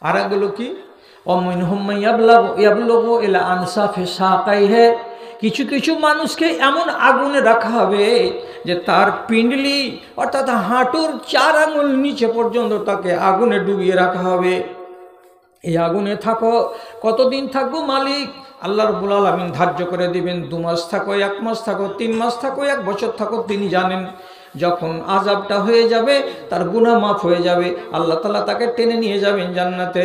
আর এগুলো কি অমিনহুম ইয়াবলুগু ইলা আনসাফি সাকাইহি, কিছু কিছু মানুষকে এমন আগুনে রাখা হবে যে তার পিণ্ডলি অর্থাৎ হাঁটুর 4 আঙুল নিচে পর্যন্ত তাকে আগুনে ডুবিয়ে রাখা হবে। এই আগুনে থাকো, কতদিন থাকবো মালিক আল্লাহ রাব্বুল আলামিন ধার্য করে দিবেন। 2 মাস থাকো, 1 মাস থাকো, 3 মাস থাকো, 1 বছর থাকো, তিনি জানেন। যখন আযাবটা হয়ে যাবে, তার গুনাহ মাফ হয়ে যাবে, আল্লাহ তাআলা তাকে টেনে নিয়ে যাবেন জান্নাতে।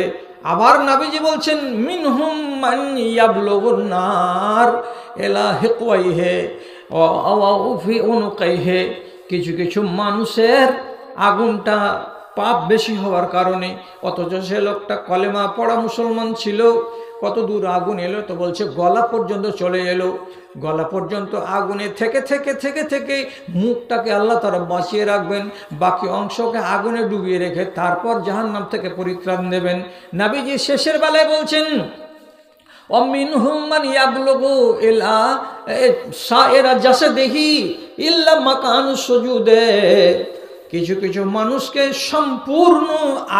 আবার নবীজি বলছেন মিনহুম মান ইয়াবলুগুন নার ইলা হিকওয়াইহি ওয়া ফি উনুকাইহি, কিছু কিছু মানুষের আগুনটা পাপ বেশি হওয়ার কারণে, অথচ সে লোকটা কলেমা পড়া মুসলমান ছিল, কত দূর আগুন এলো তো বলছে গলা পর্যন্ত চলে এলো। গলা পর্যন্ত আগুনে থেকে থেকে থেকে থেকে মুখটাকে আল্লাহ তাআলা বাঁচিয়ে রাখবেন, বাকি অংশকে আগুনে ডুবিয়ে রেখে তারপর জাহান্নাম থেকে পরিত্রাণ দেবেন। নবীজি শেষের বেলায় বলছেন অমিনহুম মান ইয়াবলুগু ইলা সাইরা জাসাদিহি ইল্লা মাকানু সুজুদে, কিছু কিছু মানুষকে সম্পূর্ণ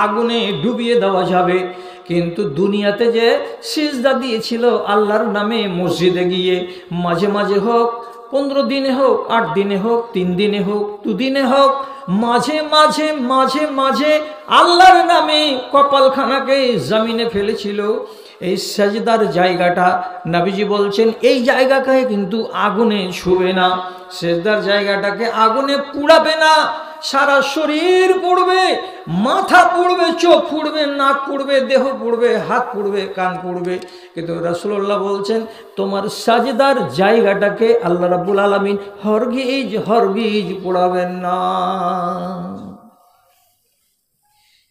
আগুনে ডুবিয়ে দেওয়া যাবে, কিন্তু দুনিয়াতে যে সিজদা দিয়েছিল আল্লাহর নামে মসজিদে গিয়ে, মাঝে মাঝে হোক, 15 দিনে হোক, 8 দিনে হোক, 3 দিনে হোক, 2 দিনে হোক, মাঝে মাঝে মাঝে মাঝে আল্লাহর নামে কপালখানাকে জমিনে ফেলেছিল, এই সাজদার জায়গাটা নবীজি বলছেন এই জায়গাকে কিন্তু আগুনে ছুঁবে না, সাজদার জায়গাটাকে আগুনে পুড়াবে না। সারা শরীর পুড়বে, মাথা পুড়বে, চোখ পুড়বে, নাক পুড়বে, দেহ পুড়বে, হাত পুড়বে, কান পুড়বে, কিন্তু রাসূলুল্লাহ বলছেন তোমার সাজদার জায়গাটাকে আল্লাহ রাব্বুল আলামিন হরগিজ হরগিজ পোড়াবেন না।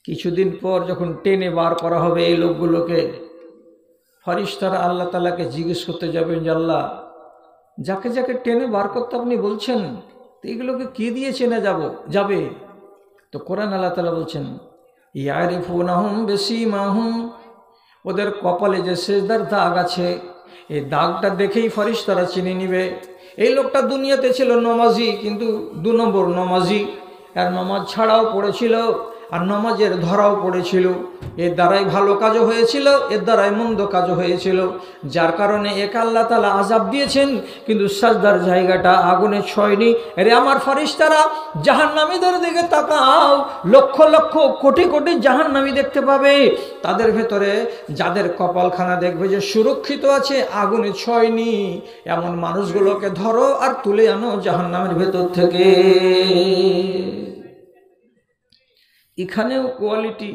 কিছুদিন পর যখন টেনে বার করা হবে এই লোকগুলোকে, ফেরেশতারা আল্লাহ তাআলাকে জিজ্ঞেস করতে যাবেন যে আল্লাহ, যাকে যাকে টেনে বার করতে আপনি বলছেন, এগুলোকে কি দিয়ে চেনা যাবে? তো কোরআন আল্লাহ তাআলা বলছেন ইয়ারিফুনাহুম বিসীমাহুম, ওদের কপালে যে সিজদার দাগ আছে, এই দাগটা দেখেই ফেরেশতারা চিনে নিবে এই লোকটা দুনিয়াতে ছিল নামাজি, কিন্তু 2 নম্বর নামাজি, আর নামাজ ছাড়াও পড়েছিল, আর নামাজের ধরাও পড়েছিল, এর দ্বারাই ভালো কাজও হয়েছিল, এর দ্বারাই মন্দ কাজও হয়েছিল, যার কারণে একে আল্লাহ তাআলা আযাব দিয়েছেন, কিন্তু সাজদার জায়গাটা আগুনে ছয়নি। আরে আমার ফেরেশতারা জাহান্নামীদের দিকে তাকাও, লক্ষ লক্ষ কোটি কোটি জাহান্নামী দেখতে পাবে, তাদের ভেতরে যাদের কপালখানা দেখবে যে সুরক্ষিত আছে, আগুনে ছয়নি, এমন মানুষগুলোকে ধরো আর তুলে আনো জাহান্নামের ভেতর থেকে। এখানেও কোয়ালিটি।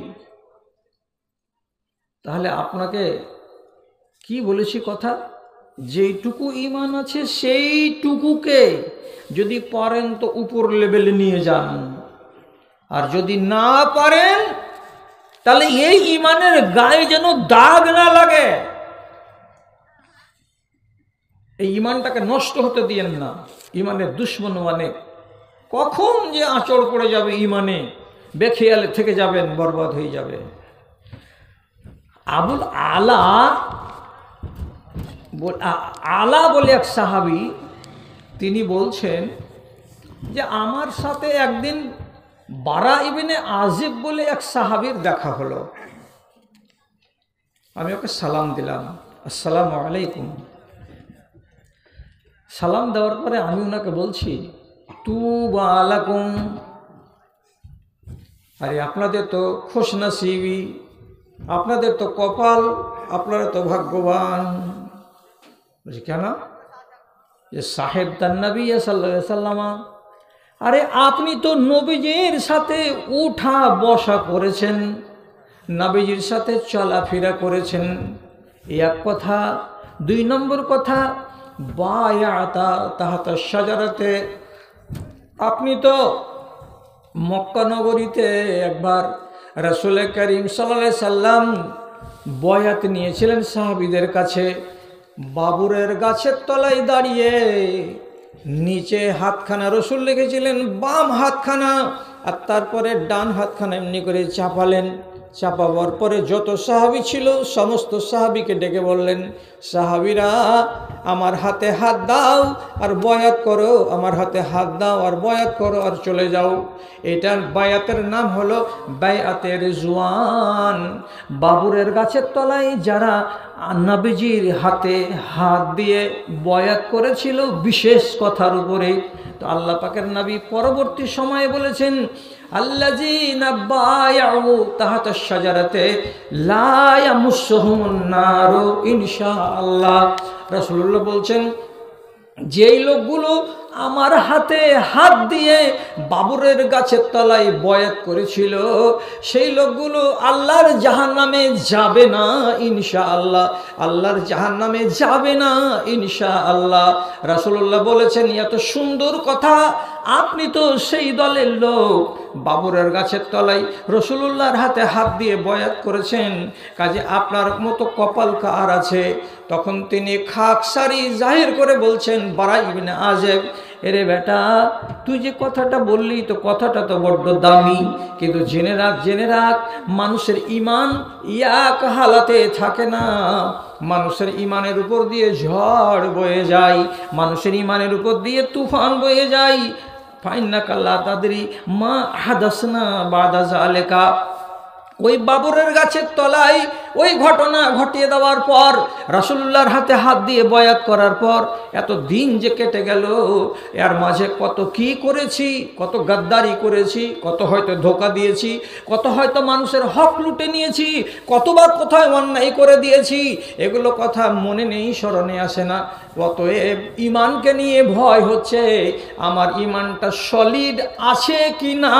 তাহলে আপনাকে কি বলেছি কথা, যেইটুকু ঈমান আছে সেইটুকুকে যদি পারেন তো উপর লেভেলে নিয়ে যান, আর যদি না পারেন তাহলে এই ঈমানের গায়ে যেন দাগ না লাগে, এই ঈমানটাকে নষ্ট হতে দিয়েন না। ঈমানের দুশ্মন মানে কখন যে আঁচড় পড়ে যাবে ঈমানে, বেখেয়ালে থেকে যাবেন, বরবাদ হয়ে যাবে। আবুল আলা বলে এক সাহাবী, তিনি বলছেন যে আমার সাথে একদিন বারা ইবনে আজিব বলে এক সাহাবীর দেখা হলো, আমি ওকে সালাম দিলাম, আসসালামু আলাইকুম। সালাম দেওয়ার পরে আমি ওনাকে বলছি তুবা আলাকুম, আরে আপনাদের তো খুশনসিবি, আপনাদের তো কপাল, আপনারা তো ভাগ্যবান। বলছি কেন? যে সাহেব তার নবী সাল্লাল্লাহু আলাইহি সাল্লাম, আরে আপনি তো নবীজির সাথে উঠা বসা করেছেন, নবীজির সাথে চলাফেরা করেছেন, এক কথা। 2 নম্বর কথা, বায়াতা তাহতা শাজারাতে, আপনি তো মক্কা নগরীতে একবার রাসূল করিম সাল্লাল্লাহু আলাইহি সাল্লাম বয়াত নিয়েছিলেন সাহাবীদের কাছে, বাবুরের গাছের তলায় দাঁড়িয়ে, নিচে হাতখানা রসুল রেখেছিলেন, বাম হাতখানা, আর তারপরে ডান হাতখানা এমনি করে চাপালেন, চাপাবার পরে যত সাহাবী ছিল সমস্ত সাহাবীকে ডেকে বললেন, সাহাবীরা আমার হাতে হাত দাও আর বয়াত করো, আমার হাতে হাত দাও আর বয়াত করো আর চলে যাও। এটার বায়াতের নাম হলো বায়াতে রিজওয়ান। বাবুরের গাছের তলায় যারা নবীজির হাতে হাত দিয়ে বয়াত করেছিল বিশেষ কথার উপরে, তো আল্লাহ পাকের নবী পরবর্তী সময়ে বলেছেন, আল্লাযীনা বায়াউ তাহতা শাজারাতে লা ইয়ামুসসুহুমুন নারু ইনশাআল্লাহ। রাসূলুল্লাহ বলছেন, যেই লোকগুলো আমার হাতে হাত দিয়ে বাবুরের গাছের তলায় বয়াত করেছিল সেই লোকগুলো আল্লাহর জাহান্নামে যাবে না ইনশাআল্লাহ, আল্লাহর জাহান্নামে যাবে না ইনশাআল্লাহ। রাসূলুল্লাহ বলেছেন, এত সুন্দর কথা, আপনি তো সেই দলের লোক, বাবুরের গাছের তলায় রাসূলুল্লাহর হাতে হাত দিয়ে বয়াত করেছেন, কাজে আপনার মতো কপাল কার আছে? তখন তিনি খাকসারি জাহির করে বলছেন, বারা ইবনে আযিব, এরে বেটা, তুই যে কথাটা বললি তো কথাটা তো বড্ড দামি, কিন্তু জেনে রাখ মানুষের ইমান এক হালাতে থাকে না। মানুষের ইমানের উপর দিয়ে ঝড় বয়ে যায়, মানুষের ইমানের উপর দিয়ে তুফান বয়ে যায়। ফাইন্নাকা লা তাদরি মা হাদাসনা বাদা যালিকা। ওই বাবুরের গাছের তলায় ওই ঘটনা ঘটিয়ে দেওয়ার পর, রাসূলুল্লাহর হাতে হাত দিয়ে বয়াত করার পর এত দিন যে কেটে গেল, এর মাঝে কত কি করেছি, কত গাদ্দারি করেছি, কত হয়তো ধোকা দিয়েছি, কত হয়তো মানুষের হক লুটে নিয়েছি, কতবার কোথায় অন্যায় করে দিয়েছি, এগুলো কথা মনে নেই, স্মরণে আসে না। অতএব ইমানকে নিয়ে ভয় হচ্ছে, আমার ইমানটা সলিড আছে কি না,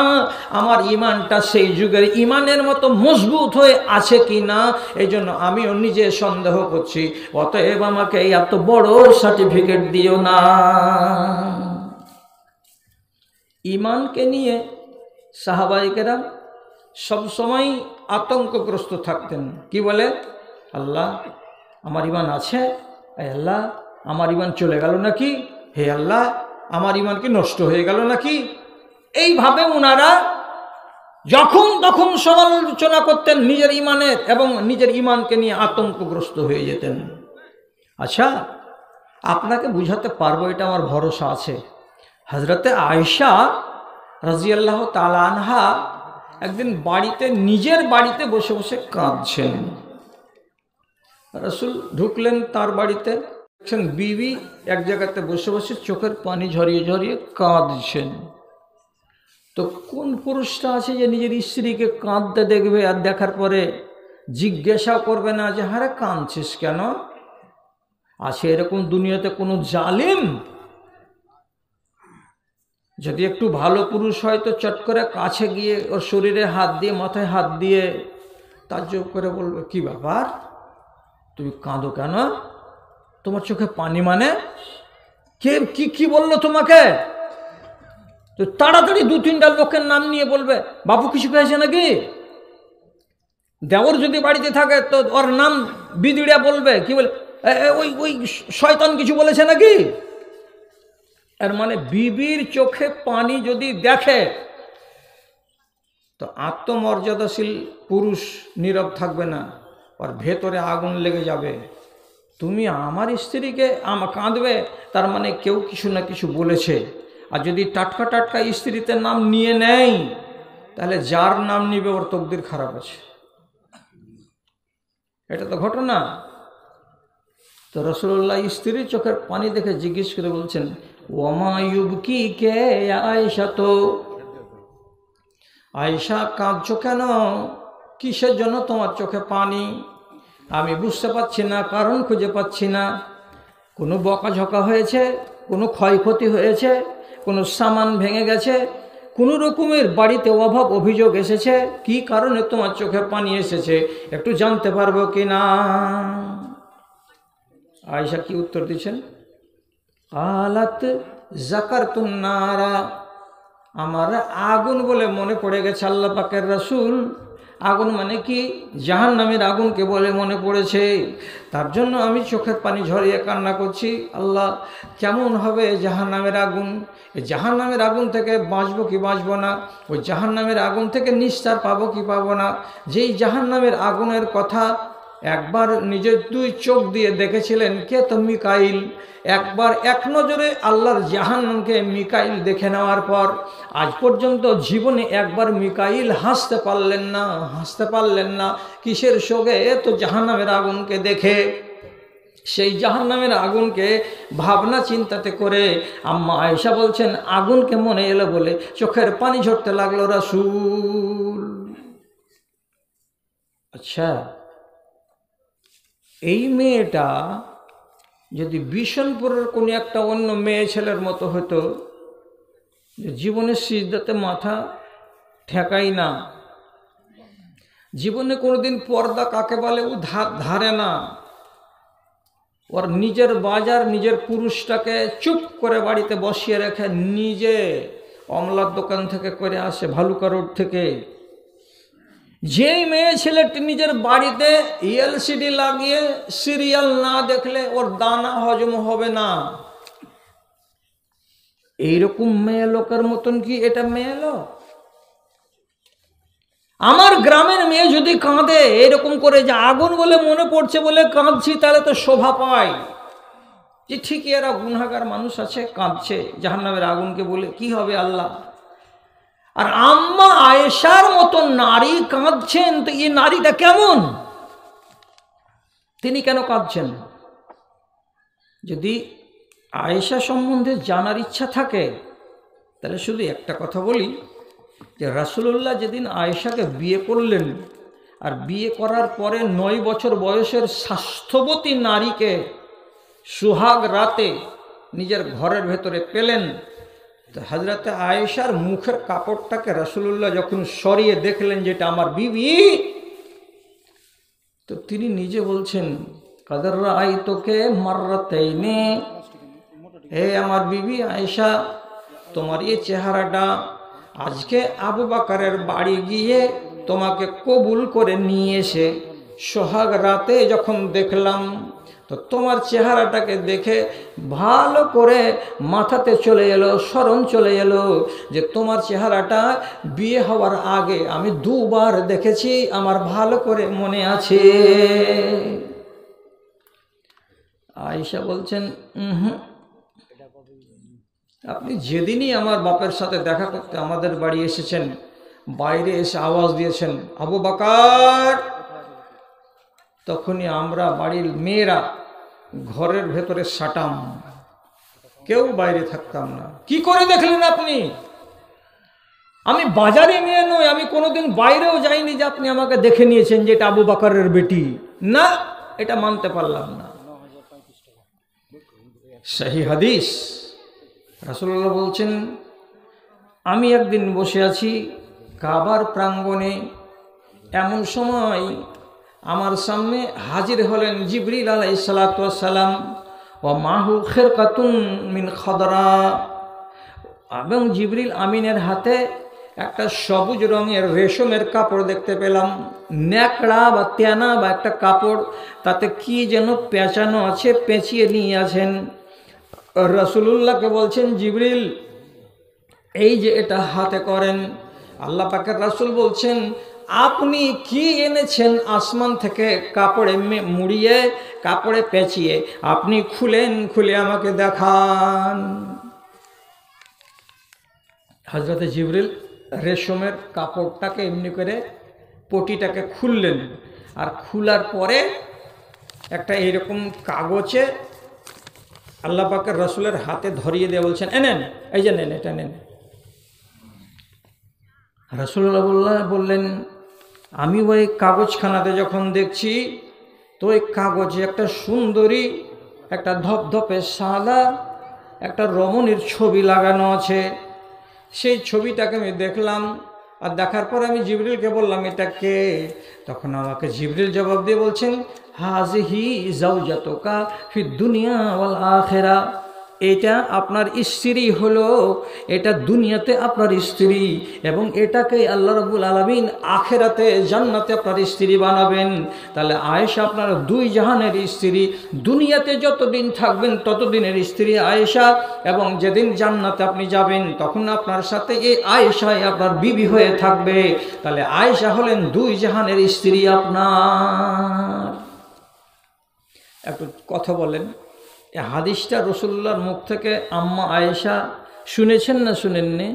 আমার ইমানটা সেই যুগের ইমানের মতো মজবুত হয়ে আছে কি না, এই জন্য আমিও নিজে সন্দেহ করছি। অতএব আমাকে এত বড় সার্টিফিকেট দিও না। ইমানকে নিয়ে সাহাবায়ে কেরাম সবসময় আতঙ্কগ্রস্ত থাকতেন। কি বলে? আল্লাহ, আমার ইমান আছে? আল্লাহ, আমার ইমান চলে গেল নাকি? হে আল্লাহ, আমার ইমান কি নষ্ট হয়ে গেল নাকি? এইভাবে ওনারা যখন তখন সমালোচনা করতেন নিজের ইমানের, এবং নিজের ইমানকে নিয়ে আতঙ্কগ্রস্ত হয়ে যেতেন। আচ্ছা, আপনাকে বুঝাতে পারবো, এটা আমার ভরসা আছে। হযরতে আয়েশা রাদিয়াল্লাহু তাআলা আনহা একদিন বাড়িতে, নিজের বাড়িতে বসে বসে কাঁদছেন। রাসূল ঢুকলেন তার বাড়িতে, দেখছেন বিবি এক জায়গাতে বসে বসে চোখের পানি ঝরিয়ে ঝরিয়ে কাঁদছেন। তো কোন পুরুষটা আছে যে নিজের স্ত্রীকে কাঁদতে দেখবে আর দেখার পরে জিজ্ঞাসা করবে না যে হারে কাঁদছিস কেন? আছে এরকম দুনিয়াতে কোনো জালিম? যদি একটু ভালো পুরুষ হয় তো চট করে কাছে গিয়ে ওর শরীরে হাত দিয়ে, মাথায় হাত দিয়ে তাজ্জব করে বলবে, কি ব্যাপার, তুমি কাঁদো কেন? তোমার চোখে পানি মানে কে, কি বললো তোমাকে? তো তাড়াতাড়ি দু তিনটা লোকের নাম নিয়ে বলবে, বাপু কিছু পেয়েছে নাকি? দেওর যদি বাড়িতে থাকে তো ওর নাম বিদিড়া বলবে, কি বলে, ওই শয়তান কিছু বলেছে নাকি? এর মানে বিবির চোখে পানি যদি দেখে তো আত্মমর্যাদাশীল পুরুষ নীরব থাকবে না, ওর ভেতরে আগুন লেগে যাবে। তুমি আমার স্ত্রীকে কাঁদবে, তার মানে কেউ কিছু না কিছু বলেছে। আর যদি টাটকা টাটকা স্ত্রীতে নাম নিয়ে নেয়, তাহলে যার নাম নিবে ওর তকদির খারাপ আছে। এটা তো ঘটনা। তো রাসূলুল্লাহ স্ত্রীর চোখের পানি দেখে জিজ্ঞেস করে বলছেন, ওমা ইউবকিকে আয়েশা, তো আয়েশা কাঁদছো কেন? কিসের জন্য তোমার চোখে পানি? আমি বুঝতে পারছি না, কারণ খুঁজে পাচ্ছি না। কোনো বকাঝকা হয়েছে, কোনো ক্ষয়ক্ষতি হয়েছে, কোনো সামান ভেঙে গেছে, কোনো রকমের বাড়িতে অভাব অভিযোগ এসেছে, কি কারণে তোমার চোখে পানি এসেছে একটু জানতে পারবো কি না? আয়েশা কি উত্তর দিচ্ছেন? আলাত যাকারতুন নারা, আমার আগুন বলে মনে পড়ে গেছে আল্লাহ পাকের রাসূল, আগুন মানে কি? জাহান্নামের আগুনকে বলে মনে পড়েছে। তার জন্য আমি চোখের পানি ঝরিয়ে কান্না করছি, আল্লাহ কেমন হবে জাহান্নামের আগুন? এই জাহান্নামের আগুন থেকে বাঁচবো কি বাঁচবো না? ওই জাহান্নামের আগুন থেকে নিস্তার পাবো কি পাবো না? যেই জাহান্নামের আগুনের কথা একবার নিজের দুই চোখ দিয়ে দেখেছিলেন কে? তো মিকাইল। একবার এক নজরে আল্লাহর জাহান্নামকে মিকাইল দেখে নেওয়ার পর আজ পর্যন্ত জীবনে একবার মিকাইল হাসতে পারলেন না। কিসের শোকে? তো জাহান্নামের আগুনকে দেখে। সেই জাহান্নামের আগুনকে ভাবনা চিন্তাতে করে আম্মা আয়েশা বলছেন আগুনকে মনে এলো বলে চোখের পানি ঝরতে লাগলো রাসূল। আচ্ছা, এই মেয়েটা যদি বিশনপুরের কোনো একটা অন্য মেয়ে ছেলের মতো হতো, যে জীবনে সিজদাতে মাথা ঠেকাই না, জীবনে কোনোদিন পর্দা কাকে বলে ও ধারে না, ওর নিজের বাজার নিজের পুরুষটাকে চুপ করে বাড়িতে বসিয়ে রেখে নিজে অমলার দোকান থেকে করে আসে, ভালুকা রোড থেকে। যেই মেয়ে ছেলেটি নিজের বাড়িতে এলসিডি লাগিয়ে সিরিয়াল না দেখলে ওর দানা হজম হবে না, এইরকম মেয়ে লোকের মতন কি এটা মেয়ে লোক? আমার গ্রামের মেয়ে যদি কাঁদে এরকম করে যে আগুন বলে মনে পড়ছে বলে কাঁদছি, তাহলে তো শোভা পায় যে ঠিকই এরা গুনাহগার মানুষ আছে, কাঁদছে জাহান্নামের আগুনকে বলে, কি হবে আল্লাহ? আর আম্মা আয়েশার মতো নারী কাঁদছেন, তো এই নারীটা কেমন? তিনি কেন কাঁদছেন? যদি আয়েশা সম্বন্ধে জানার ইচ্ছা থাকে তাহলে শুধু একটা কথা বলি, যে রাসূলুল্লাহ যেদিন আয়েশাকে বিয়ে করলেন, আর বিয়ে করার পরে 9 বছর বয়সের স্বাস্থ্যবতী নারীকে সুহাগ রাতে নিজের ঘরের ভেতরে পেলেন, তো হযরতে আয়েশার মুখের কাপড়টাকে রাসূলুল্লাহ যখন সরিয়ে দেখলেন যেটা আমার বিবি, তো তিনি নিজে বলছেন কাদ রাআইতুকে মাররাতাইনি, হে আমার বিবি আয়েশা, তোমার এই চেহারাটা আজকে আবু বকরের বাড়ি গিয়ে তোমাকে কবুল করে নিয়ে এসে সোহাগ রাতে যখন দেখলাম, তো তোমার চেহারাটাকে দেখে ভালো করে মাথাতে চলে এলো, স্মরণ চলে এলো যে তোমার চেহারাটা বিয়ে হওয়ার আগে আমি 2 বার দেখেছি, আমার ভালো করে মনে আছে। আয়েশা বলছেন আপনি যেদিনই আমার বাপের সাথে দেখা করতে আমাদের বাড়ি এসেছেন, বাইরে এসে আওয়াজ দিয়েছেন আবু বকর, তখনই আমরা বাড়ির মেয়েরা ঘরের ভেতরে সাটাম, কেউ বাইরে থাকতাম না। কি করে দেখলেন আপনি? আমি বাজারে মেয়ে নই, আমি কোনোদিন বাইরেও যাইনি যে আপনি আমাকে দেখে নিয়েছেন যে এটা আবু বকরের বেটি, না, এটা মানতে পারলাম না। সহিহ হাদিস। রাসূলুল্লাহ বলছেন আমি একদিন বসে আছি কাবার প্রাঙ্গণে, এমন সময় আমার সামনে হাজির হলেন জিবরিল আলাইহিস সালাতু ওয়াস সালাম, ওয়া মাহু খিরকাতুন মিন খাদরা, এবং জিবরিল আমিনের হাতে একটা সবুজ রঙের রেশমের কাপড় দেখতে পেলাম, ন্যাকড়া বা তেনা বা একটা কাপড়, তাতে কি যেন পেঁচানো আছে, পেঁচিয়ে নিয়ে আছেন। রাসূলুল্লাহকে বলছেন জিবরিল এই যে এটা হাতে করেন। আল্লাহ পাকের রাসূল বলছেন আপনি কি এনেছেন আসমান থেকে কাপড়ে মুড়িয়ে, কাপড়ে পেঁচিয়ে, আপনি খুলেন, খুলে আমাকে দেখান। হযরতে জিবরিল রেশমের কাপড়টাকে এমনি করে পটিটাকে খুললেন, আর খোলার পরে একটা এরকম কাগজে আল্লাহ পাকের রাসূলের হাতে ধরিয়ে দিয়ে বলছেন এনেন, এই যে নেন, এটা নেন। রাসূলুল্লাহ বললেন আমি ওই কাগজখানাতে যখন দেখছি, তো ওই কাগজে একটা সুন্দরী, একটা ধপধপে সাদা একটা রমণীর ছবি লাগানো আছে। সেই ছবিটাকে আমি দেখলাম, আর দেখার পর আমি জিবরিলকে বললাম এটা কে? তখন আমাকে জিবরিল জবাব দিয়ে বলছেন হাযিহি যাওজাতুকা ফিদ দুনিয়া ওয়াল আখিরা, এটা আপনার স্ত্রী হলো, এটা দুনিয়াতে আপনার স্ত্রী, এবং এটাকে আল্লাহ রাব্বুল আলামিন আখেরাতে জান্নাতে আপনার স্ত্রী বানাবেন। তাহলে আয়েশা আপনার দুই জাহানের স্ত্রী, দুনিয়াতে যতদিন থাকবেন ততদিনের স্ত্রী আয়েশা, এবং যেদিন জান্নাতে আপনি যাবেন তখন আপনার সাথে এই আয়েশাই আপনার বিবি হয়ে থাকবে। তাহলে আয়েশা হলেন দুই জাহানের স্ত্রী আপনার। একটু কথা বলেন, এই হাদিসটা রাসূলুল্লাহর মুখ থেকে আম্মা আয়েশা শুনেছেন না শুনেননি?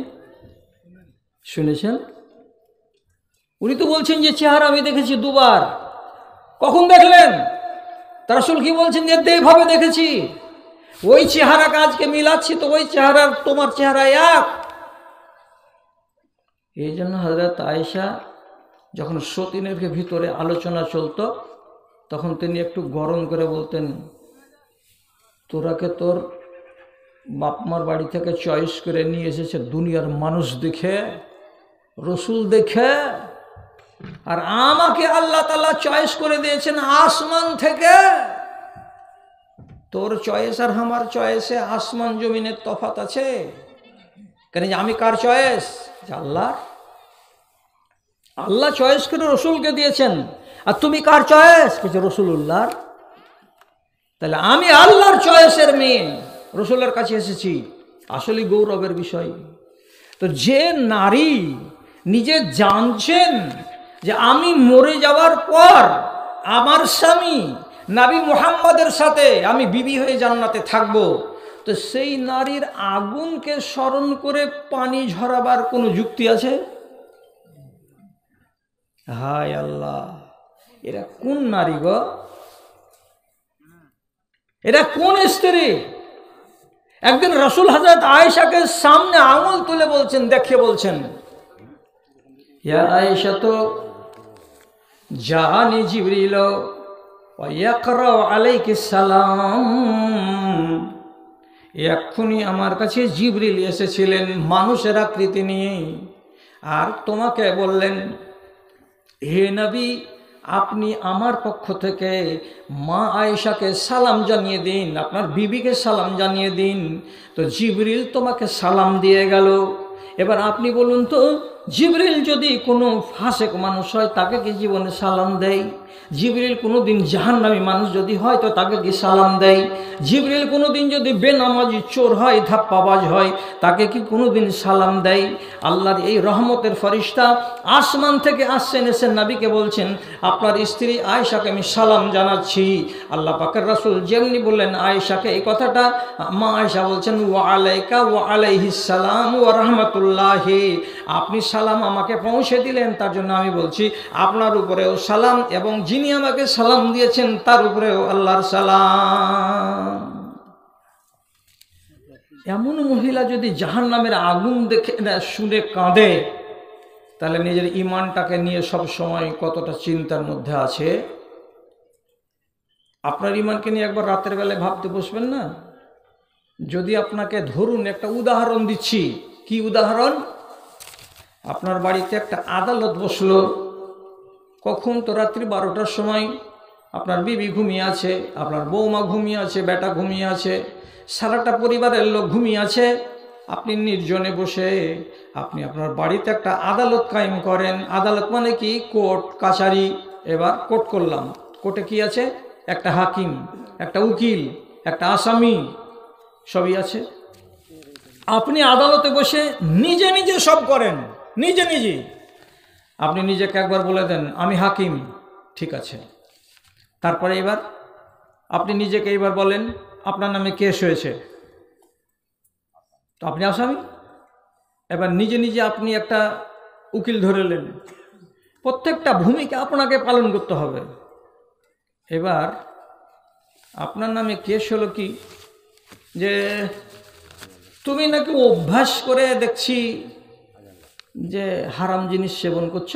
শুনেছেন। উনি তো বলছেন যে চেহারা আমি দেখেছি দুবার। কখন দেখলেন? তার রাসূল কি বলছেন যে এইভাবে দেখেছি। ওই চেহারা কাজকে মিলাচ্ছি তো ওই চেহারার তোমার চেহারা এক। এই জন্য হযরত আয়েশা যখন সতীনের ভিতরে আলোচনা চলত তখন তিনি একটু গরম করে বলতেন, তোরাকে তোর বাপমার বাড়ি থেকে চয়েস করে নিয়ে এসেছে দুনিয়ার মানুষ দেখে, রসুল দেখে, আর আমাকে আল্লাহ তাআলা চয়েস করে দিয়েছেন আসমান থেকে। তোর চয়েস আর আমার চয়েসে আসমান জমিনের তফাত আছে। কেন যে আমি কার চয়েস? আল্লাহ। আল্লাহ চয়েস করে রসুলকে দিয়েছেন, আর তুমি কার চয়েস? কিছু রাসূলুল্লাহর। তাহলে আমি আল্লাহর চয়েসের মেয়ে, রসুলের কাছে এসেছি। আসলে গৌরবের বিষয়। তো যে নারী নিজে জানছেন যে আমি মরে যাওয়ার পর আমার স্বামী নবী মুহাম্মদের সাথে আমি বিবি হয়ে জান্নাতে থাকব, তো সেই নারীর আগুনকে স্মরণ করে পানি ঝরাবার কোনো যুক্তি আছে? হায় আল্লাহ, এরা কোন নারী গো? এরা কোন স্ত্রী? একদিন রাসূল হযরত আয়েশাকে সামনে আঙুল তুলে বলছেন, দেখে বলছেন, ইয়া আয়েশা তো জানি জিবরিল ওয়া ইয়াকরা আলাইকিস সালাম। এক্ষুনি আমার কাছে জিবরিল এসেছিলেন মানুষের আকৃতি নিয়ে, আর তোমাকে বললেন, হে নবী, আপনি আমার পক্ষ থেকে মা আয়েশাকে সালাম জানিয়ে দিন, আপনার বিবিকে সালাম জানিয়ে দিন। তো জিবরিল তোমাকে সালাম দিয়ে গেল। এবার আপনি বলুন তো, জিবরিল যদি কোনো ফাসেক মানুষ হয় তাকে কি জীবনে সালাম দেয়? জিবরিল কোনোদিন জাহান্নামী মানুষ যদি হয় তো তাকে কি সালাম দেয়? জিবরিল কোনোদিন যদি বেনামাজি চোর হয়, ধাপ্পাবাজ হয়, তাকে কি কোনোদিন সালাম দেয়? আল্লাহর এই রহমতের ফেরেশতা আসমান থেকে আসছেন, এসে নবীকে বলছেন, আপনার স্ত্রী আয়েশাকে আমি সালাম জানাচ্ছি। আল্লাহ পাকের রাসূল যেমনি বললেন আয়েশাকে এই কথাটা, মা আয়েশা বলছেন, ওয়া আলাইকা ওয়া আলাইহিস সালাম ওয়া রাহমাতুল্লাহি। আপনি সালাম আমাকে পৌঁছে দিলেন, তার জন্য আমি বলছি আপনার উপরেও সালাম, এবং যিনি আমাকে সালাম দিয়েছেন তার উপরেও আল্লাহর সালাম। এমন মহিলা যদি জাহান্নামের আগুন দেখে শুনে কাঁদে, তাহলে নিজের ঈমানটাকে নিয়ে সব সময় কতটা চিন্তার মধ্যে আছে। আপনার ঈমানকে নিয়ে একবার রাতের বেলায় ভাবতে বসবেন না? যদি আপনাকে ধরুন, একটা উদাহরণ দিচ্ছি। কি উদাহরণ? আপনার বাড়িতে একটা আদালত বসলো, কখন তো রাত্রি 12টার সময়। আপনার বিবি ঘুমিয়ে আছে, আপনার বৌমা ঘুমিয়ে আছে, বেটা ঘুমিয়ে আছে, সারাটা পরিবারের লোক ঘুমিয়ে আছে। আপনি নির্জনে বসে আপনি আপনার বাড়িতে একটা আদালত কায়েম করেন। আদালত মানে কি? কোর্ট কাছারি। এবার কোর্ট করলাম, কোর্টে কি আছে? একটা হাকিম, একটা উকিল, একটা আসামি, সবই আছে। আপনি আদালতে বসে নিজে নিজে সব করেন, নিজে নিজে। আপনি নিজেকে একবার বলে দেন আমি হাকিম, ঠিক আছে। তারপরে এবার আপনি নিজেকে এবার বলেন আপনার নামে কেস হয়েছে, তো আপনি আসামি। এবার নিজে নিজে আপনি একটা উকিল ধরেলেন। প্রত্যেকটা ভূমিকা আপনাকে পালন করতে হবে। এবার আপনার নামে কেস হলো কি, যে তুমি নাকি অভ্যাস করে দেখছি যে হারাম জিনিস সেবন করছ।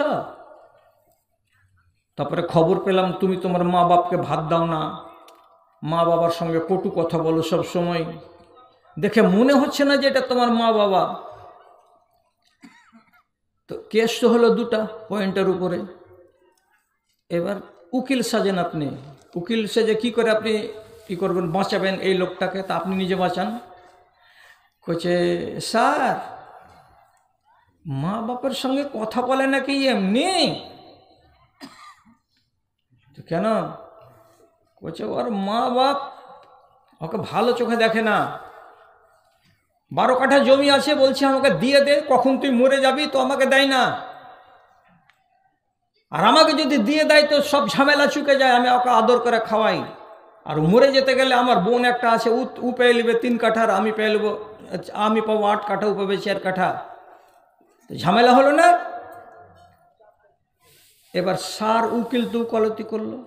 তারপরে খবর পেলাম তুমি তোমার মা বাপকে ভাত দাও না, মা বাবার সঙ্গে কটু কথা বলো সব সময়, দেখে মনে হচ্ছে না যে এটা তোমার মা বাবা। তো কেস তো হলো দুটা পয়েন্টের উপরে। এবার উকিল সাজেন আপনি। উকিল সেজে কি করে আপনি কি করবেন? বাঁচাবেন এই লোকটাকে। তা আপনি নিজে বাঁচান। কইছে স্যার মা বাপের সঙ্গে কথা বলে নাকি এমনি? কেন? কইছে ওর মা বাপ ওকে ভালো চোখে দেখে না। 12 কাঠা জমি আছে, বলছে আমাকে দিয়ে দে, কখন তুই মরে যাবি তো আমাকে দেয় না। আর আমাকে যদি দিয়ে দেয় তো সব ঝামেলা চুকে যায়, আমি ওকে আদর করে খাওয়াই। আর মরে যেতে গেলে আমার বোন একটা আছে, ও পেয়ে নেবে 3 কাঠার, আমি পেয়ে নেবো, আমি পাবো 8 কাঠা, ও পাবে 4 কাঠা। ঝামেলা হলো না? এবার স্যার উকিল তো উকালতি করলো,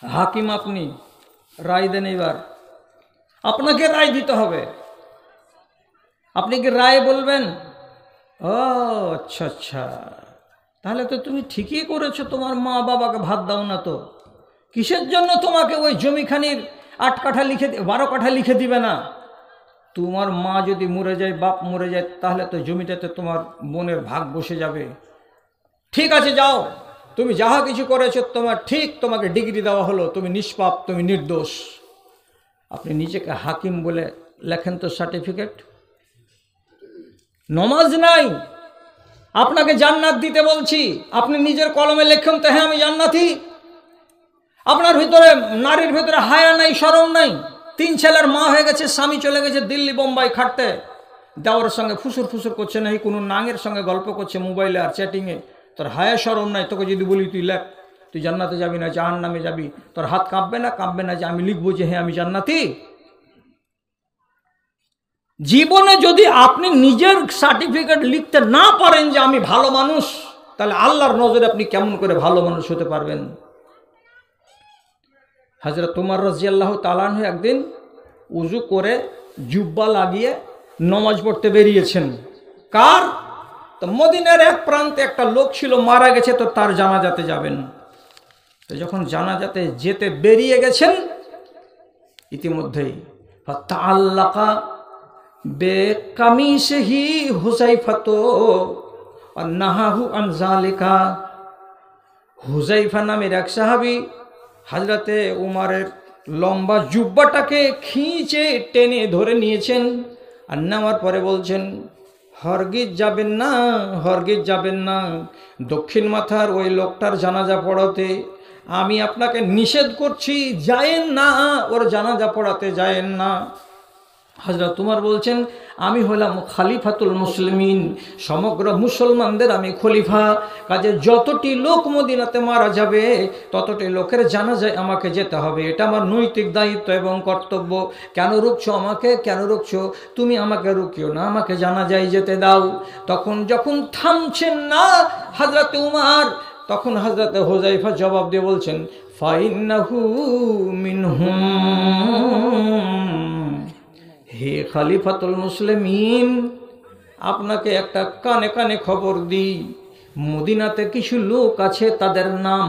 হাকিম আপনি রায় দেন। এবার আপনাকে রায় দিতে হবে, আপনি কি রায় বলবেন? ও আচ্ছা আচ্ছা, তাহলে তো তুমি ঠিকই করেছো, তোমার মা বাবাকে ভাত দাও না তো। কিসের জন্য তোমাকে ওই জমিখানির 8 কাঠা লিখে 12 কাঠা লিখে দিবে না? তোমার মা যদি মরে যায়, বাপ মরে যায়, তাহলে তো জমিটাতে তোমার বোনের ভাগ বসে যাবে। ঠিক আছে যাও, তুমি যাহা কিছু করেছো তোমার ঠিক, তোমাকে ডিগ্রি দেওয়া হলো, তুমি নিষ্পাপ, তুমি নির্দোষ। আপনি নিজেকে হাকিম বলে লেখেন তো সার্টিফিকেট। নমাজ নাই, আপনাকে জান্নাত দিতে বলছি, আপনি নিজের কলমে লেখেন তো হ্যাঁ আমি জান্নাতি। আপনার ভিতরে, নারীর ভিতরে হায়া নাই, শরম নাই। 3 ছেলের মা হয়ে গেছে, স্বামী চলে গেছে দিল্লি বোম্বাই খাটতে, দেওয়ার সঙ্গে ফুসুর ফুসুর করছে, নাকি কোনো নাঙের সঙ্গে গল্প করছে মোবাইলে আর চ্যাটিংয়ে। তোর হায়া শরম নাই? তোকে যদি বলি তুই লেখ, তুই জান্নাতে যাবি না জাহান্নামে যাবি, তোর হাত কাঁপবে না? কাঁপবে না যে আমি লিখবো যে হ্যাঁ আমি জান্নাতি? জীবনে যদি আপনি নিজের সার্টিফিকেট লিখতে না পারেন যে আমি ভালো মানুষ, তাহলে আল্লাহর নজরে আপনি কেমন করে ভালো মানুষ হতে পারবেন? হযরত উমর রাদিয়াল্লাহু তাআলা আনহু একদিন উযু করে জুব্বা লাগিয়ে নামাজ পড়তে বেরিয়েছেন। কার? তো মদিনার এক প্রান্তে একটা লোক ছিল, মারা গেছে, তো তার জানাজাতে যাবেন। তো যখন জানাজাতে যেতে বেরিয়ে গেছেন, ইতিমধ্যেই ফাতাআল্লাকা বেকামিসহি হুযায়ফাতু আন্নাহু আন যালিকা। হুযায়ফা নামের এক সাহাবী হযরতে উমরের লম্বা জুব্বাটাকে খিঁচে টেনে ধরে নিয়েছেন, আর নেওয়ার পরে বলছেন হরগিজ যাবেন না, হরগিজ যাবেন না দক্ষিণ মাথার ওই লোকটার জানাজা পড়াতে। আমি আপনাকে নিষেধ করছি, যায়েন না, ওর জানাজা পড়াতে যায়েন না। হযরত উমর বলছেন আমি হলাম খলিফাতুল মুসলিমিন, সমগ্র মুসলমানদের আমি খলিফা, কাজে যতটি লোক মদিনাতে মারা যাবে ততটি লোকের জানাজায় আমাকে যেতে হবে, এটা আমার নৈতিক দায়িত্ব এবং কর্তব্য। কেন রুখছো আমাকে? কেন রুখছো? তুমি আমাকে রুকিও না, আমাকে জানাজায় যেতে দাও। তখন যখন থামছেন না হযরত উমর, তখন হযরত হুযায়ফা জবাব দিয়ে বলছেন ফাইন্নাহু মিনহুম। হে খলিফাতুল মুসলিমিন, আপনাকে একটা কানে কানে খবর দিই, মদিনাতে কিছু লোক আছে, তাদের নাম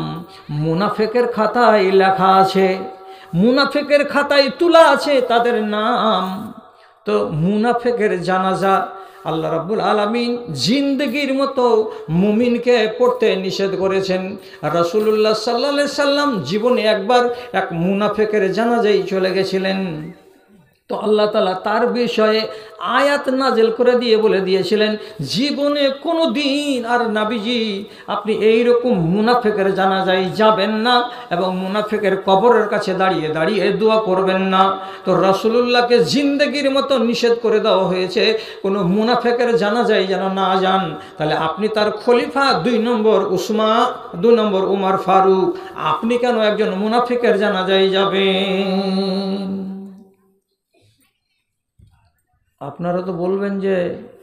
মুনাফিকের খাতায় লেখা আছে, মুনাফিকের খাতায় তোলা আছে তাদের নাম। তো মুনাফিকের জানাজা আল্লাহ রাব্বুল আলামিন জিন্দগির মতো মুমিনকে পড়তে নিষেধ করেছেন। রাসূলুল্লাহ সাল্লাল্লাহু আলাইহি সাল্লাম জীবনে একবার এক মুনাফিকের জানাজায় চলে গেছিলেন। তো আল্লাহ তাআলা তার বিষয়ে আয়াত নাজিল করে দিয়ে বলে দিয়েছিলেন জীবনে কোনো দিন আর নবীজি আপনি এইরকম মুনাফিকের জানাজায় যাবেন না এবং মুনাফিকের কবরের কাছে দাঁড়িয়ে দাঁড়িয়ে দোয়া করবেন না। তো রাসূলুল্লাহকে জিন্দেগির মতো নিষেধ করে দেওয়া হয়েছে কোনো মুনাফিকের জানাজায় যেন না যান। তাহলে আপনি তার খলিফা, 2 নম্বর উসমান, 2 নম্বর উমর ফারুক, আপনি কেন একজন মুনাফিকের জানাজায় যাবেন? আপনারা তো বলবেন যে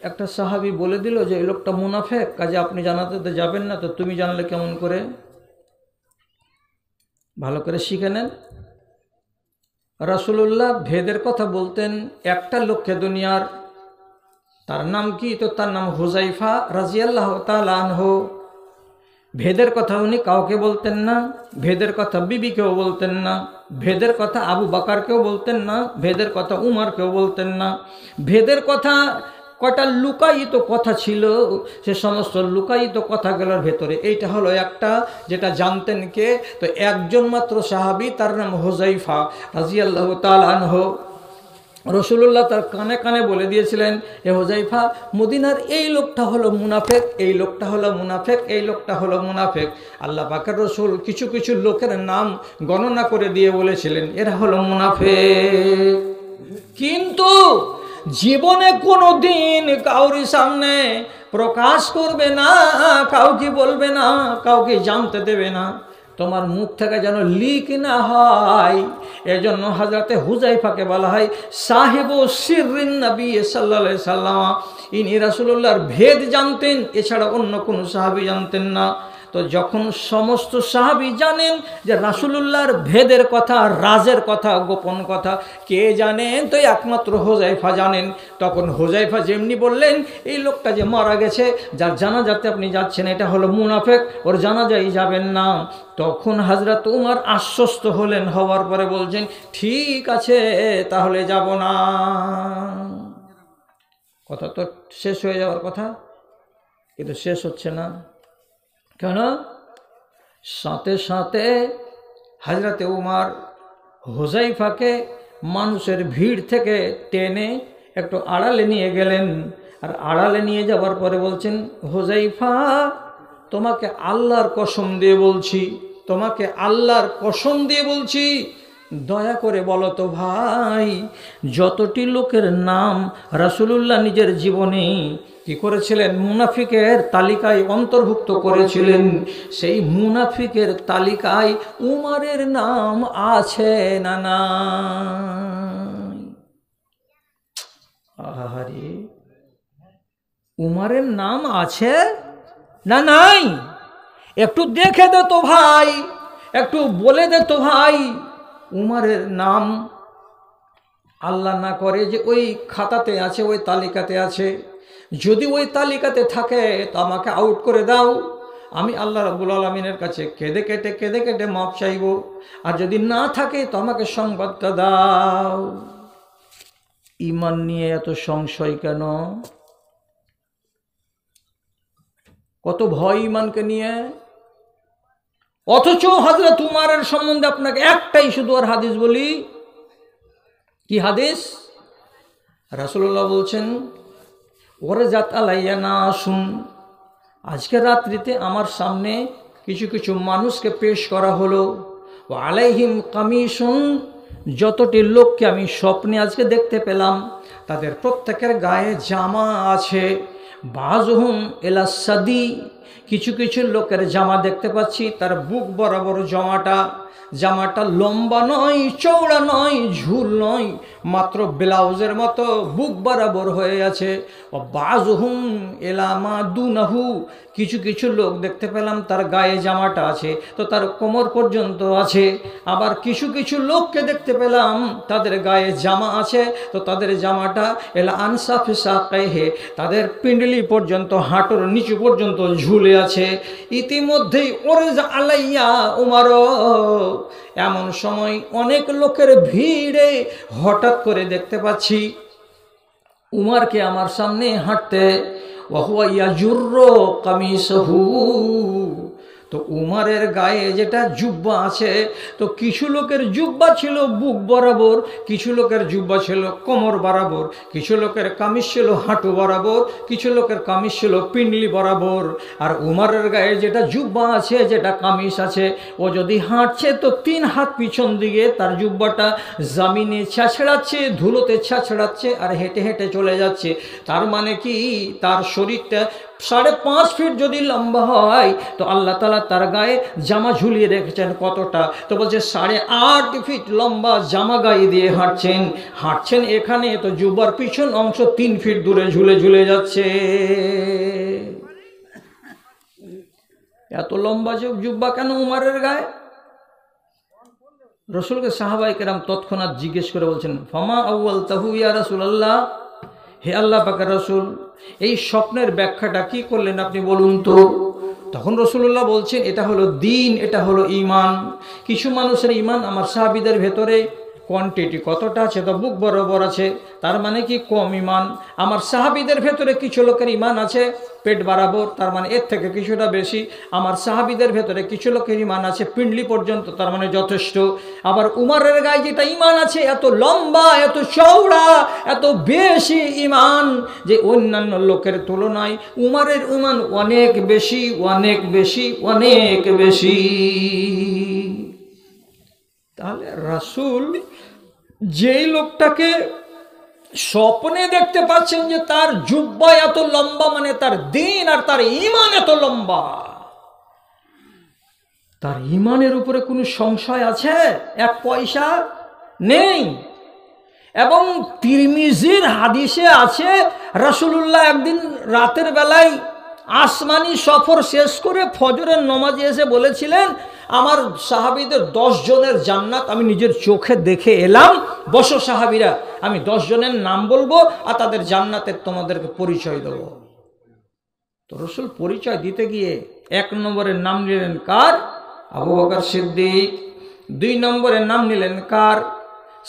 একটা সাহাবী বলে দিল যে এই লোকটা মুনাফিক, কাজে আপনি জানাতে যাবেন না, তো তুমি জানলে কেমন করে? ভালো করে শিখে নেন। রাসূলুল্লাহ ভেদের কথা বলতেন একটা লোককে দুনিয়ার, তার নাম কি? তো তার নাম হুযায়ফা রাদিয়াল্লাহু তাআলা আনহু। ভেদের কথা উনি কাউকে বলতেন না, ভেদের কথা বিবিকেও বলতেন না, ভেদের কথা আবু বকরকেও বলতেন না, ভেদের কথা উমরকেও বলতেন না। ভেদের কথা কটা লুকায়িত কথা ছিল, সে সমস্ত লুকায়িত কথাগুলোর ভেতরে এইটা হলো একটা যেটা জানতেন কে? তো একজন মাত্র সাহাবী, তার নাম হুযায়ফা রাদিয়াল্লাহু তাআলা আনহু। রসুল্লাহ তার কানে কানে বলে দিয়েছিলেন, এ হুযায়ফা, মদিনার এই লোকটা হলো মুনাফেক, এই লোকটা হলো মুনাফেক, এই লোকটা হলো মুনাফেক। আল্লাহ পাকের রসুল কিছু কিছু লোকের নাম গণনা করে দিয়ে বলেছিলেন এরা হলো মুনাফেক। কিন্তু জীবনে কোনো দিন কাউরি সামনে প্রকাশ করবে না, কাউকে বলবে না, কাউকে জানতে দেবে না, তোমার মুখ থেকে যেন লিক না হয়। এজন্য হযরতে হুযায়ফাকে বলা হয় সাহেবু সিররিন নবী সাল্লাল্লাহু আলাইহি সাল্লাম। ইনি রাসূলুল্লাহর ভেদ জানতেন, এছাড়া অন্য কোনো সাহাবী জানতেন না। তো যখন সমস্ত সাহাবী জানেন যে রাসূলুল্লাহর ভেদের কথা, রাজের কথা, গোপন কথা কে জানেন, তো একমাত্র হুযায়ফা জানেন। তখন হুযায়ফা যেমনি বললেন, এই লোকটা যে মারা গেছে, যার জানাজাতে আপনি যাচ্ছেন, এটা হলো মুনাফিক, ওর জানাজায় যাবেন না। তখন হযরত উমর আশ্বস্ত হলেন, হওয়ার পরে বলছেন ঠিক আছে তাহলে যাব না। কথা তো শেষ হয়ে যাওয়ার কথা, কিন্তু শেষ হচ্ছে না কেন? সাথে সাথে হযরতে উমর হুযায়ফাকে মানুষের ভিড় থেকে টেনে একটু আড়ালে নিয়ে গেলেন। আর আড়ালে নিয়ে যাওয়ার পরে বলছেন, হুযায়ফা, তোমাকে আল্লাহর কসম দিয়ে বলছি, তোমাকে আল্লাহর কসম দিয়ে বলছি, দয়া করে বলো তো ভাই, যতটি লোকের নাম রাসূলুল্লাহ নিজের জীবনে কি করেছিলেন, মুনাফিকের তালিকায় অন্তর্ভুক্ত করেছিলেন, সেই মুনাফিকের তালিকায় উমরের নাম আছে না নাই? আহারে, উমরের নাম আছে না নাই? একটু দেখে দে তো ভাই, একটু বলে দে তো ভাই, উমরের নাম আল্লাহ না করে যে ওই খাতাতে আছে, ওই তালিকাতে আছে। যদি ওই তালিকাতে থাকে তো আমাকে আউট করে দাও, আমি আল্লাহ রাব্বুল আলামিনের কাছে কেঁদে কেটে মাপ চাইব। আর যদি না থাকে তো আমাকে সংবাদটা দাও। ঈমান নিয়ে এত সংশয় কেন? কত ভয় ঈমানকে নিয়ে। অথচ হযরত উমরের সম্বন্ধে আপনাকে একটাই শুধু আর হাদিস বলি। কি হাদিস? রাসূলুল্লাহ বলছেন, ওরে জাত আলাইয়া না আসুন, আজকে রাত্রিতে আমার সামনে কিছু কিছু মানুষকে পেশ করা হলো। ও আলাইহিম কামিসুন, যতটি লোককে আমি স্বপ্নে আজকে দেখতে পেলাম তাদের প্রত্যেকের গায়ে জামা আছে। বাজহুম এলা সাদি, কিছু কিছু লোকের জামা দেখতে পাচ্ছি তার বুক বরাবর জামাটা লম্বা নয়, চওড়া নয়, ঝুল নয়, মাত্র ব্লাউজের মতো বুক বরাবর হয়ে আছে। ও বাজহুম এলামা দুনাহু, কিছু কিছু লোক দেখতে পেলাম তার গায়ে জামাটা আছে তো তার কোমর পর্যন্ত আছে। আবার কিছু কিছু লোককে দেখতে পেলাম তাদের গায়ে জামা আছে তো তাদের জামাটা এলা আনসাফে সাকাইহে, তাদের পিণ্ডলি পর্যন্ত, হাঁটুর নিচু পর্যন্ত ঝুলে আছে। ইতিমধ্যেই ওরে আলাইয়া উমর, এমন সময় অনেক লোকের ভিড়ে হঠাৎ করে দেখতে পাচ্ছি উমরকে আমার সামনে হাঁটতে। ওয়াহুয়া ইয়াজুররু কামিসহু, তো উমরের গায়ে যেটা জুব্বা আছে, তো কিছু লোকের জুব্বা ছিল বুক বরাবর, কিছু লোকের জুব্বা ছিল কোমর বরাবর, কিছু লোকের কামিজ ছিল হাঁটু বরাবর, কিছু লোকের কামিজ ছিল পিণ্ডলি বরাবর। আর উমরের গায়ে যেটা জুব্বা আছে, যেটা কামিজ আছে, ও যদি হাঁটছে তো 3 হাত পিছন দিকে তার জুব্বাটা জামিনে ছাছড়াচ্ছে, ধুলোতে ছাছড়াচ্ছে আর হেঁটে হেঁটে চলে যাচ্ছে। তার মানে কি, তার শরীরটা 5.5 ফিট যদি লম্বা হয় তো আল্লাহ তাআলা তার গায়ে জামা ঝুলিয়ে রেখেছেন কতটা, তো বলছে 8.5 ফিট লম্বা জামা গায়ে দিয়ে হাঁটছেন এখানে, তো জুব্বার পিছন অংশ 3 ফিট দূরে ঝুলে যাচ্ছে। এত লম্বা জুব্বা কেন উমরের গায়ে? রসুলকে সাহাবায়ে কেরাম তৎক্ষণাৎ জিজ্ঞেস করে বলছেন, ফামা আউয়ালতাহু ইয়া রাসূলুল্লাহ, হে আল্লাহ পাকের রসুল, এই স্বপ্নের ব্যাখ্যাটা কি করলেন আপনি বলুন তো। তখন রসুল্লাহ বলছেন, এটা হলো দ্বীন, এটা হলো ঈমান। কিছু মানুষের ঈমান আমার সাহাবীদের ভেতরে কোয়ান্টিটি কতটা আছে, তো বুক বরাবর আছে, তার মানে কি কম ইমান। আমার সাহাবীদের ভেতরে কিছু লোকের ইমান আছে পেট বরাবর, তার মানে এর থেকে কিছুটা বেশি। আমার সাহাবীদের ভেতরে কিছু লোকের ইমান আছে পিণ্ডলি পর্যন্ত, তার মানে যথেষ্ট। আবার উমরের গায়ে যেটা ইমান আছে এত লম্বা, এত চওড়া, এত বেশি ইমান যে অন্যান্য লোকের তুলনায় উমরের ইমান অনেক বেশি, অনেক বেশি, অনেক বেশি। তাহলে রাসূল যেই লোকটাকে স্বপ্নে দেখতে পাচ্ছেন যে তার জুব্বা এত লম্বা, মানে তার দিন আর তার ঈমান এত লম্বা, তার ঈমানের উপরে কোনো সংশয় আছে? এক পয়সা নেই। এবং তিরমিজির হাদিসে আছে রাসূলুল্লাহ একদিন রাতের বেলায় আসমানি সফর শেষ করে ফজরের নামাজে এসে বলেছিলেন, আমার সাহাবীদের 10 জনের জান্নাত আমি নিজের চোখে দেখে এলাম, বসো সাহাবীরা, আমি 10 জনের নাম বলবো আর তাদের জান্নাতের তোমাদেরকে পরিচয় দেব। তো রাসূল পরিচয় দিতে গিয়ে 1 নম্বরের নাম নিলেন কার? আবু বকর সিদ্দিক। 2 নম্বরের নাম নিলেন কার?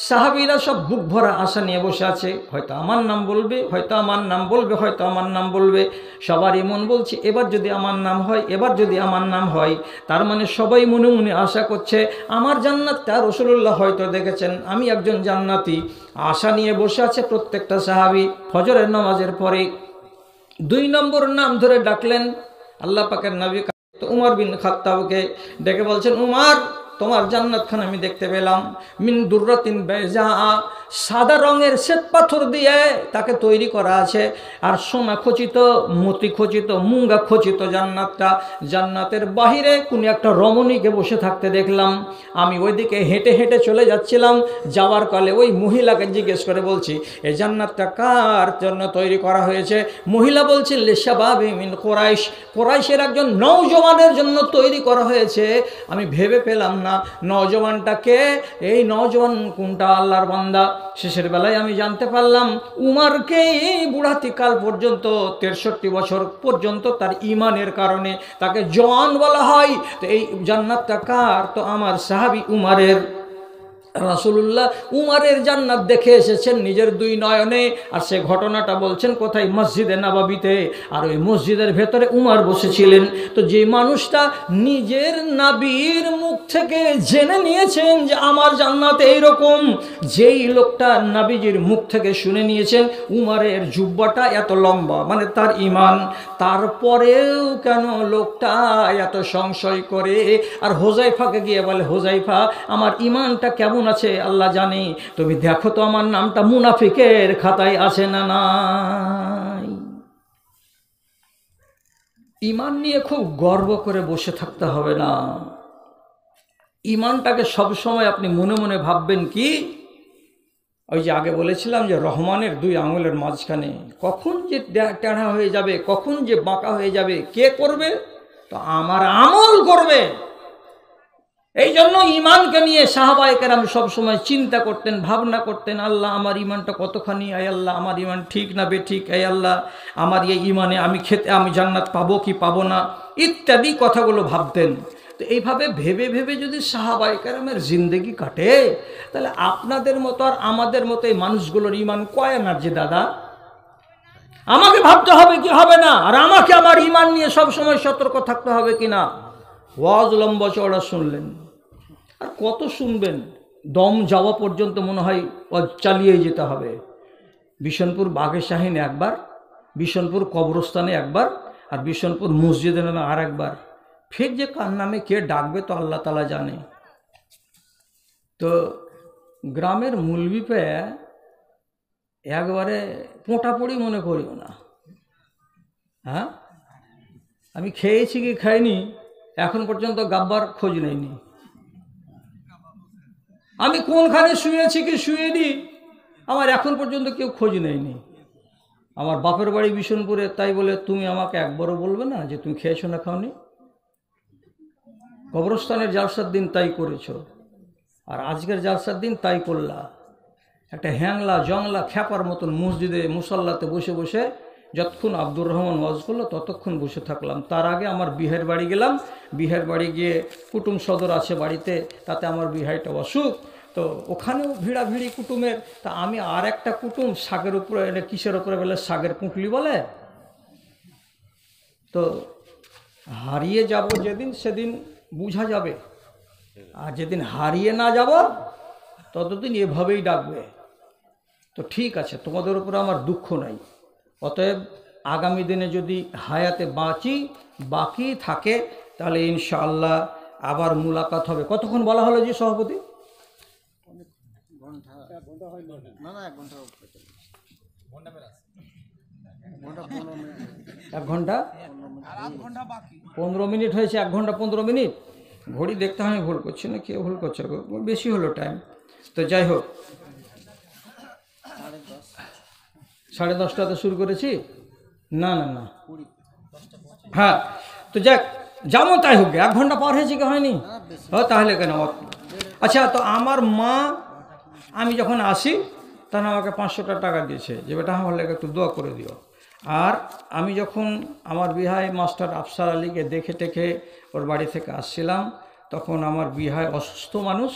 সাহাবীরা সব বুক ভরা আশা নিয়ে বসে আছে, হয়তো আমার নাম বলবে, হয়তো আমার নাম বলবে, হয়তো আমার নাম বলবে। সবারই মন বলছে এবার যদি আমার নাম হয়, এবার যদি আমার নাম হয়। তার মানে সবাই মনে মনে আশা করছে আমার জান্নাতটা রাসূলুল্লাহ হয়তো দেখেছেন, আমি একজন জান্নাতি। আশা নিয়ে বসে আছে প্রত্যেকটা সাহাবী। ফজরের নামাজের পরে 2 নম্বর নাম ধরে ডাকলেন আল্লাহ পাকের নবী উমর বিন খাত্তাবকে, ডেকে বলছেন, উমর তোমার জান্নাতখান আমি দেখতে পেলাম, মিন দুররাতিন বাইজা, সাদা রঙের শ্বেত পাথর দিয়ে তাকে তৈরি করা আছে, আর সোনা খচিত, মতি খচিত, মুঙ্গা খচিত জান্নাতটা। জান্নাতের বাহিরে কোন একটা রমণীকে বসে থাকতে দেখলাম। আমি ওইদিকে হেঁটে হেঁটে চলে যাচ্ছিলাম, যাওয়ার কালে ওই মহিলাকে জিজ্ঞেস করে বলছি এই জান্নাতটা কার জন্য তৈরি করা হয়েছে? মহিলা বলছে লিশাবাবি মিন কুরাইশ, কুরাইশের একজন নওজওয়ানের জন্য তৈরি করা হয়েছে। আমি ভেবে পেলাম না নওজওয়ানটাকে, এই নওজওয়ান কোনটা? আল্লাহর বান্দা। শেষের বেলায় আমি জানতে পারলাম উমরকে বুড়াতিকাল পর্যন্ত 63 বছর পর্যন্ত তার ঈমানের কারণে তাকে জওয়ান বলা হয়। তো এই জান্নাতটা কার? তো আমার সাহাবী উমরের। রাসূলুল্লাহ উমরের জান্নাত দেখে এসেছেন নিজের 2 নয়নে, আর সে ঘটনাটা বলছেন কোথায়? মসজিদে নববীতে। আর ওই মসজিদের ভেতরে উমর বসেছিলেন। তো যে মানুষটা নিজের নবীর মুখ থেকে জেনে নিয়েছেন যে আমার জান্নাত এইরকম, যেই লোকটা নবীজির মুখ থেকে শুনে নিয়েছেন উমরের জুব্বাটা এত লম্বা, মানে তার ঈমান, তারপরেও কেন লোকটা এত সংশয় করে আর হুযায়ফাকে গিয়ে বলে, হুযায়ফা আমার ঈমানটা কেমন আছে আল্লাহ জানে, তুমি দেখো তো আমার নামটা মুনাফিকের খাতায় আছে না নাই। ঈমান নিয়ে খুব গর্ব করে বসে থাকতে হবে না। ঈমানটাকে সবসময় আপনি মনে মনে ভাববেন কি, ওই যে আগে বলেছিলাম যে রহমানের 2 আঙুলের মাঝখানে কখন যে টেढ़া হয়ে যাবে, কখন যে বাঁকা হয়ে যাবে, কে করবে? তো আমার আমল করবে। এই জন্য ঈমানকে নিয়ে সাহাবায়ে কেরাম সবসময় চিন্তা করতেন, ভাবনা করতেন, আল্লাহ আমার ঈমানটা কতখানি, আয় আল্লাহ আমার ঈমান ঠিক না বেঠিক, আয় আল্লাহ আমার এই ঈমানে আমি জান্নাত পাবো কি পাবো না, ইত্যাদি কথাগুলো ভাবতেন। তো এইভাবে ভেবে ভেবে যদি সাহাবায়ে কেরামের জিন্দেগি কাটে, তাহলে আপনাদের মতো আর আমাদের মতো এই মানুষগুলোর ঈমান কয় না যে দাদা? আমাকে ভাবতে হবে কি হবে না, আর আমাকে আমার ঈমান নিয়ে সবসময় সতর্ক থাকতে হবে কি না। ওয়াজ লম্বা চওড়া শুনলেন, আর কত শুনবেন? দম যাওয়া পর্যন্ত মনে হয় চালিয়ে যেতে হবে। বিশনপুর বাঘে শাহিন একবার, বিশনপুর কবরস্থানে একবার, আর বিশনপুর মসজিদে নামে আর একবার। ফের যে কার নামে কে ডাকবে তো আল্লাহ তাআলা জানে। তো গ্রামের মুলবি পে একবারে পোঁটাপড়ি মনে করিও না। হ্যাঁ, আমি খেয়েছি কি খাইনি এখন পর্যন্ত গাব্বার খোঁজ নেইনি। আমি কোনখানে শুয়েছি কি শুয়েনি আমার এখন পর্যন্ত কেউ খোঁজ নেয়নি। আমার বাপের বাড়ি বিশনপুরে, তাই বলে তুমি আমাকে একবারও বলবে না যে তুমি খেয়েছো না খাওনি। কবরস্থানের জালসার দিন তাই করেছো, আর আজকের জালসার দিন তাই করলা। একটা হ্যাংলা জংলা খ্যাপার মতন মসজিদে মুসল্লাতে বসে বসে যতক্ষণ আব্দুর রহমান ওয়াজ করলো ততক্ষণ বসে থাকলাম। তার আগে আমার বিহের বাড়ি গেলাম, বিহের বাড়ি গিয়ে কুটুম সদর আছে বাড়িতে, তাতে আমার বিহাইটা অসুখ, তো ওখানেও ভিড়াভিড়ি কুটুমের। তা আমি আর একটা কুটুম শাকের উপরে, কিসের উপরে বলে, শাকের পুঁটলি বলে। তো হারিয়ে যাব যেদিন, সেদিন বুঝা যাবে। আর যেদিন হারিয়ে না যাব ততদিন এভাবেই ডাকবে। তো ঠিক আছে, তোমাদের উপরে আমার দুঃখ নাই। অতএব আগামী দিনে যদি হায়াতে বাকি থাকে তাহলে ইনশাআল্লাহ আবার মুলাকাত হবে। কতক্ষণ বলা হলো যে সভাপতি? 1 ঘন্টা 15 মিনিট হয়েছে। 1 ঘন্টা 15 মিনিট। ঘড়ি দেখতে হয়, ভুল করছি না, কেউ ভুল করছে, বেশি হলো টাইম। তো যাই হোক, 10:30টাতে শুরু করেছি। না, হ্যাঁ, তো যাক, যেমন তাই হোক। 1 ঘন্টা পার হয়েছে কি হয়নি? তাহলে কেন? আচ্ছা, তো আমার মা, আমি যখন আসি তখন আমাকে 500 টাকা দিয়েছে যে বেটা আমার লেগে একটু দোয়া করে দিও। আর আমি যখন আমার বিহাই মাস্টার আফসার আলীকে দেখে টেকে ওর বাড়ি থেকে আসছিলাম, তখন আমার বিহাই অসুস্থ মানুষ।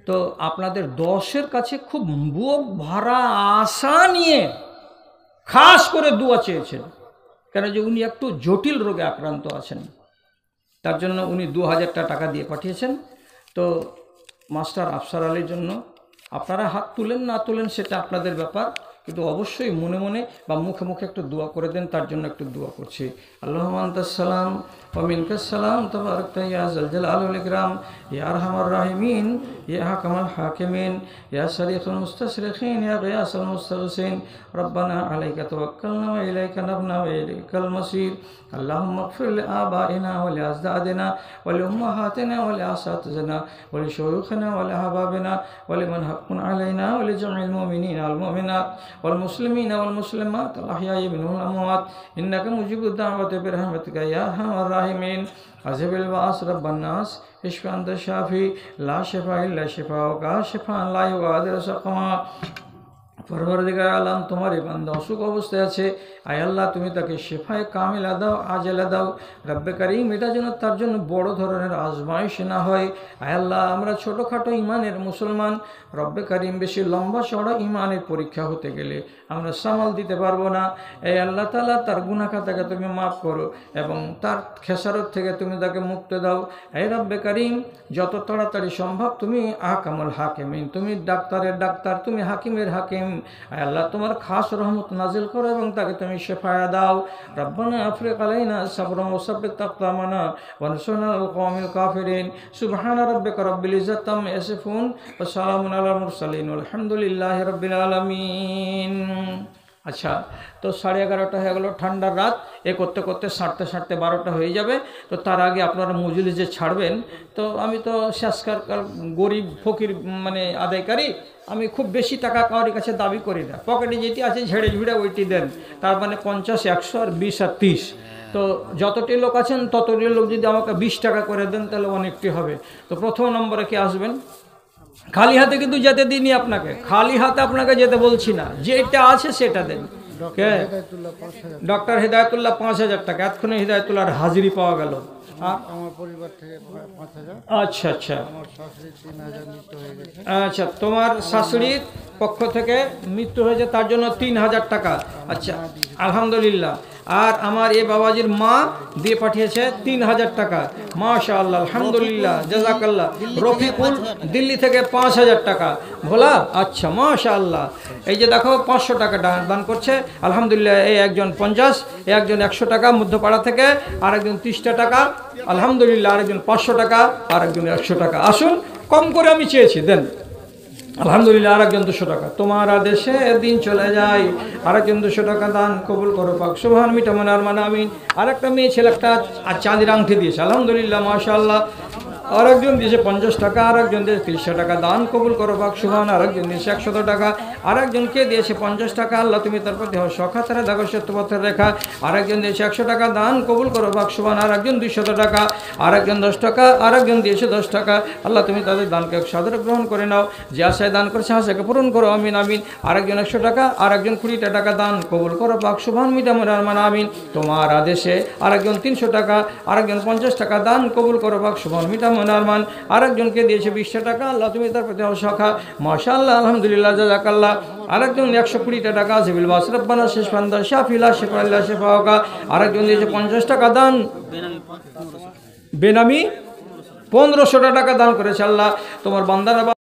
তো আপনাদের 10-এর কাছে খুব বুক ভরা আশা নিয়ে খাস করে দোয়া চেয়েছেন, কেন যে উনি একটু জটিল রোগে আক্রান্ত আছেন। তার জন্য উনি 2000 টাকা দিয়ে পাঠিয়েছেন। তো মাস্টার আফসার আলীর জন্য আপনারা হাত তুলেন না তুলেন সেটা আপনাদের ব্যাপার, কিন্তু অবশ্যই মনে মনে বা মুখে মুখে একটু দোয়া করে দেন। তার জন্য একটু দোয়া করছি। আল্লাহুম্মা আনতাস সালাম ওয়া মিনকাস সালাম তাবারাকতা ইয়া যাল জালালি ওয়াল ইকরাম ইয়া আরহামার রাহিমিন ইয়া হাকামাল হাকিমিন ইয়া সারিফুল মুস্তাশরিকিন ইয়া গিয়াসাল মুস্তাগিসিন রব্বানা আলাইকা তাওয়াক্কালনা ওয়া ইলাইকা নাবনা ওয়া ইলাইকাল মাসির। আল্লাহুম্মা ইগফির লিআবাইনা ওয়া লিআজদাদিনা ওয়া লিউম্মাহাতিনা ওয়া লিআসাতিজিনা ওয়া লিশুয়ুখিনা ওয়া লিআহবাবিনা ওয়া লিমান হাক্কুন আলাইনা ওয়া লিজামিল মুমিনিনা ওয়াল মুমিনাত والمسلمين والمسلمات الأحياء منهم والأموات إنك مجيب الدعوة برحمتك يا أرحم الراحمين عذب الباس رب الناس اشف أنت الشافي لا شفاء إلا شفاءك شفاء لا يغادر سقما। পরবর্তীকার আলম, তোমারই বান্দা অসুখ অবস্থায় আছে, আয় আল্লাহ তুমি তাকে শেফায়ে কামিলা দাও, আজেলা দাও। রব্বে কারীম, এটা যেন তার জন্য বড় ধরনের আজমাইশ না হয়। আয় আল্লাহ, আমরা ছোটোখাটো ইমানের মুসলমান, রব্বে কারীম বেশি লম্বা চড়া ইমানের পরীক্ষা হতে গেলে আমরা সামাল দিতে পারবো না। এই আল্লাহ তাআলা তার গুনাহ খাতাকে তুমি মাফ করো এবং তার খেসারত থেকে তুমি তাকে মুক্তি দাও। এই রব্বে কারীম, যত তাড়াতাড়ি সম্ভব তুমি আহকামুল হাকিমিন, তুমি ডাক্তারের ডাক্তার, তুমি হাকিমের হাকিম। আল্লাহ তোমার খাস রহমত নাজিল করো এবং তাকে তুমি শেফায়া দাও। রব্বানা আফরিক আলাইনা সাবরান ওয়া সাব্বিত আকদামানা ওয়ানসুরনা আলাল কওমিল কাফিরিন। সুবহানা রাব্বিকা রাব্বিল ইজ্জাতি আম্মা ইয়াসিফুন ওয়া সালামুন আলাল মুরসালিন আলহামদুলিল্লাহি রাব্বিল আলামিন। আচ্ছা, তো 11:30 হয়ে গেল, ঠান্ডার রাত। এ করতে করতে সারতে 12টা হয়ে যাবে। তো তার আগে আপনারা মজলিস যে ছাড়বেন, তো আমি তো শেষকার গরিব ফকির মানে আদায়কারী, আমি খুব বেশি টাকা কারোর কাছে দাবি করি না। পকেটে যেটি আছে ঝেড়ে ঝুড়ে ওইটি দেন। তার মানে 50, 100 আর 20 আর 30। তো যতটি লোক আছেন ততটি লোক যদি আমাকে 20 টাকা করে দেন তাহলে অনেকটি হবে। তো প্রথম নম্বরে কে আসবেন? খালি হাতে কিন্তু যেতে দিইনি আপনাকে, খালি হাতে আপনাকে যেতে বলছি না, যেটা আছে সেটা দেন। ডক্টর হেদায়েতুল্লাহ 5000 টাকা। এতক্ষণে হেদায়েতুল্লাহর হাজিরি পাওয়া গেল। আমার পরিবার থেকে 5000। আচ্ছা আচ্ছা, আমার শাশুড়ি 3000 মৃত্যু হয়ে গেছে। আচ্ছা, তোমার শাশুড়ির পক্ষ থেকে মৃত্যু হয়েছে, তার জন্য 3000 টাকা। আচ্ছা, আলহামদুলিল্লাহ। আর আমার এ বাবাজির মা দিয়ে পাঠিয়েছে 3000 টাকা। মাশাআল্লাহ, আলহামদুলিল্লাহ, জাযাকাল্লাহ। রফিকুল দিল্লি থেকে 5000 টাকা। ভোলা, আচ্ছা, মাশাআল্লাহ। এই যে দেখো 500 টাকা দান করছে, আলহামদুলিল্লাহ। এই একজন 50, একজন 100 টাকা মধ্যপাড়া থেকে, আর একজন 30 টাকা, আলহামদুলিল্লাহ। আরেকজন 500 টাকা, আর একজন 100 টাকা। আসুন, কম করে আমি চেয়েছি, দেন। আলহামদুলিল্লাহ। আরেকজন 200 টাকা। তোমার আদেশে দিন চলে যায়। আরেকজন 200 টাকা দান কবুল করো পাক। সুবহান মিটা মনে আর মানে আমিন। আরেকটা মেয়ে ছেলে একটা চাঁদির আংটি দিয়েছে, আলহামদুলিল্লাহ, মাশাআল্লাহ। আরেকজন দিয়েছে 50 টাকা, আরেকজন দিয়েছে 300 টাকা, দান কবুল করো পাক। সুবহান। আরেকজন দিয়েছে 100 টাকা, আরেকজনকে দিয়েছে 50 টাকা। আল্লাহ তুমি তার প্রতি হও সখাতারে দেখো সত্যপথের রেখা। আরেকজন দিয়েছে 100 টাকা, দান কবুল করো পাক। সুবহান। আরেকজন 200 টাকা, আরেকজন 10 টাকা, আরেকজন দিয়েছে 10 টাকা। আল্লাহ তুমি তাদের দানকে সাদরে গ্রহণ করে নাও। যে আশায় দান করছে আশাকে পূরণ করো, আমিন আমিন। আরেকজন 100 টাকা, আরেকজন 20 টাকা, দান কবুল করো পাক। সুবহান মিটা মনে আর মানে আমিন। তোমার আদেশে আরেকজন 300 টাকা, আরেকজন 50 টাকা, দান কবুল করো পাক। সুবহান মিটা মন আরমান। আরেকজনকে দিয়েছে 20 টাকা, আল্লাহ তুমি তার প্রতি সখা, মাশাআল্লাহ আলহামদুলিল্লাহ জাযাকাল্লাহ। আরেকজন 120 টাকা, সিভিল বাস রব্বানা শেষ ফান্দা শাফিলা শিফা আল্লাহ শিফাওকা। আরেকজন দিয়েছে 50 টাকা দান, বেনামি 1500 টাকা দান করেছে। আল্লাহ তোমার বান্দারা